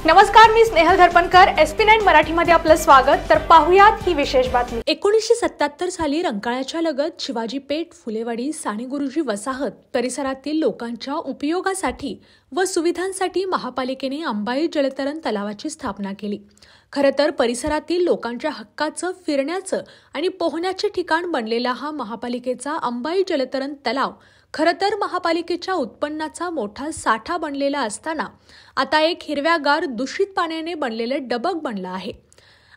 नमस्कार, मी स्नेहल धरपणकर. SP9 मराठीमध्ये आपलं स्वागत. तर पाहुयात ही विशेष बातमी. 1977 साली रंकाळ्याच्या लगत शिवाजी पेठ, फुलेवाडी, साने गुरुजी वसाहत परिसरातील लोकांच्या उपयोगासाठी व सुविधांसाठी महापालिकेने अंबाई जलतरण तलावाची स्थापना केली. खरं तर परिसरातील लोकांच्या हक्काचं, फिरण्याचं आणि पोहण्याचे ठिकाण बनलेला हा महापालिकेचा अंबाई जलतरण तलाव खरं तर महापालिकेच्या उत्पन्नाचा मोठा साठा बनलेला असताना आता एक हिरव्यागार दूषित पाण्याने बनलेले डबक बनला आहे.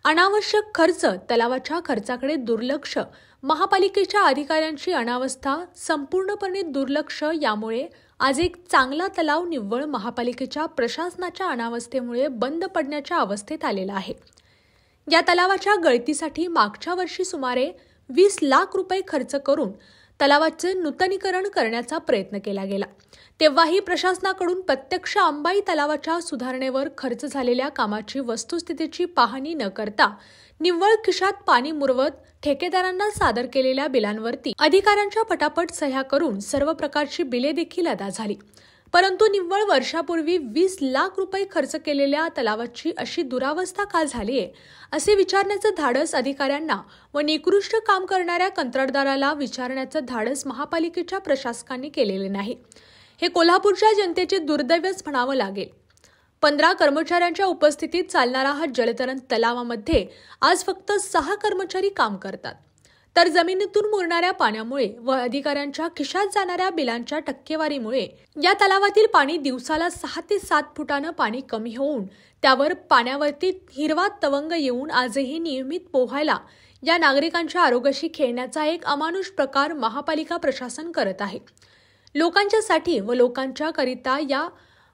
अनावश्यक खर्च, तलावाच्या खर्चाकडे दुर्लक्ष, महापालिकेच्या अधिकाऱ्यांची अनावस्था, संपूर्णपणे दुर्लक्ष यामुळे आज एक चांगला तलाव निव्वळ महापालिकेच्या प्रशासनाच्या अनावस्थेमुळे बंद पडण्याच्या अवस्थेत आलेला आहे. या तलावाच्या गळतीसाठी मागच्या वर्षी सुमारे 20 लाख रुपये खर्च करून तलावाचे नूतनीकरण करण्याचा प्रयत्न केला गेला. तेव्हाही प्रशासनाकडून प्रत्यक्ष अंबाई तलावाच्या सुधारणेवर खर्च झालेल्या कामाची वस्तुस्थितीची पाहणी न करता निव्वळ खिशात पाणी मुरवत ठेकेदारांना सादर केलेल्या बिलांवरती अधिकाऱ्यांच्या पटापट सह्या करून सर्व प्रकारची बिले देखील अदा झाली. परंतु निव्वळ वर्षापूर्वी 20 लाख रुपये खर्च केलेल्या तलावाची अशी दुरावस्था का झाली आहे असे विचारण्याचं धाडस अधिकाऱ्यांना व निकृष्ट काम करणाऱ्या कंत्राटदाराला विचारण्याचं धाडस महापालिकेच्या प्रशासकांनी केलेले नाही. हे कोल्हापूरच्या जनतेचे दुर्दैवच म्हणावं लागेल. 15 कर्मचाऱ्यांच्या उपस्थितीत चालणारा हा जलतरण तलावामध्ये आज फक्त 6 कर्मचारी काम करतात. तर जमिनीतून मुरणाऱ्या पाण्यामुळे व अधिकाऱ्यांच्या खिशात जाणाऱ्या बिलांच्या टक्केवारीमुळे या तलावातील पाणी दिवसाला 6 ते 7 फुटानं पाणी कमी होऊन त्यावर पाण्यावरती हिरवा तवंग येऊन आजही नियमित पोहायला या नागरिकांच्या आरोग्याशी खेळण्याचा एक अमानुष प्रकार महापालिका प्रशासन करत आहे. लोकांच्यासाठी व लोकांच्या करिता या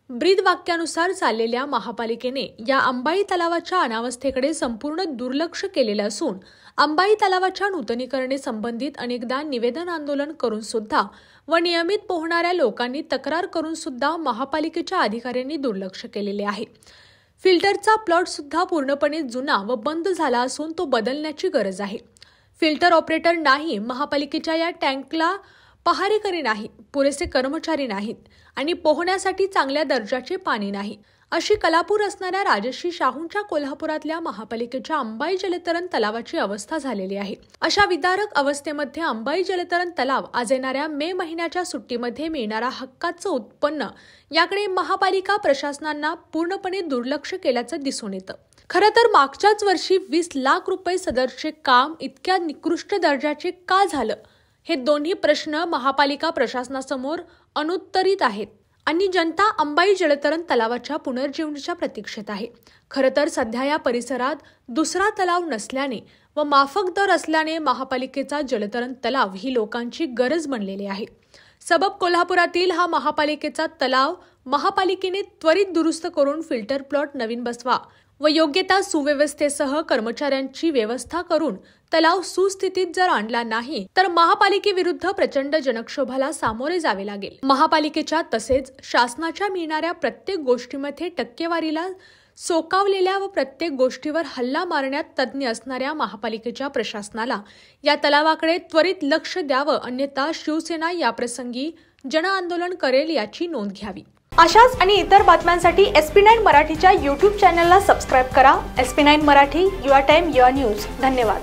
ब्रीदवाक्यानुसार चाललेल्या महापालिकेने या अंबाई तलावाच्या अनावस्थेकडे संपूर्ण दुर्लक्ष केलेलं असून अंबाई तलावाच्या नूतनीकरणे संबंधित अनेकदा निवेदन आंदोलन करून सुद्धा व नियमित पोहणाऱ्या लोकांनी तक्रार करून सुद्धा महापालिकेच्या अधिकाऱ्यांनी दुर्लक्ष केलेले आहे. फिल्टरचा प्लॉट सुद्धा पूर्णपणे जुना व बंद झाला असून तो बदलण्याची गरज आहे. फिल्टर ऑपरेटर नाही, महापालिकेच्या या टँकला पहारेकरी नाही, पुरेसे कर्मचारी नाहीत आणि पोहण्यासाठी चांगल्या दर्जाचे पाणी नाही. अशी कलापूर असणाऱ्या राजश्री शाहूंच्या कोल्हापुरातल्या महापालिकेच्या अंबाई जलतरण तलावाची अवस्था झालेली आहे. अशा विदारक अवस्थेमध्ये अंबाई जलतरण तलाव आज येणाऱ्या मे महिन्याच्या सुट्टीमध्ये मिळणारा हक्काचं उत्पन्न याकडे महापालिका प्रशासनांना पूर्णपणे दुर्लक्ष केल्याचं दिसून येतं. खरं तर मागच्याच वर्षी 20 लाख रुपये सदरचे काम इतक्या निकृष्ट दर्जाचे का झालं हे दोन्ही प्रश्न महापालिका प्रशासनासमोर अनुत्तरित आहेत आणि जनता अंबाई जलतरण तलावाच्या पुनर्जीवनाच्या प्रतीक्षेत आहे. खरं तर सध्या या परिसरात दुसरा तलाव नसल्याने व माफक दर असल्याने महापालिकेचा जलतरण तलाव ही लोकांची गरज बनलेली आहे. सबब कोल्हापुरातील हा महापालिकेचा तलाव महापालिकेने त्वरित दुरुस्त करून फिल्टर प्लॉट नवीन बसवा व योग्य त्या सुव्यवस्थेसह कर्मचाऱ्यांची व्यवस्था करून तलाव सुस्थितीत जर आणला नाही तर महापालिकेविरुद्ध प्रचंड जनक्षोभाला सामोरे जावे लागेल. महापालिकेच्या तसेच शासनाच्या मिळणाऱ्या प्रत्येक गोष्टीमध्ये टक्केवारीला सोकावलेल्या व प्रत्येक गोष्टीवर हल्ला मारण्यात तज्ज्ञ असणाऱ्या महापालिकेच्या प्रशासनाला या तलावाकडे त्वरित लक्ष द्यावं, अन्यथा शिवसेना याप्रसंगी जनआंदोलन करेल याची नोंद घ्यावी. अशाच आणि इतर बातम्यांसाठी SP9 मराठीच्या YouTube चॅनलला सबस्क्राईब करा. SP9 Marathi, your time, your news. धन्यवाद.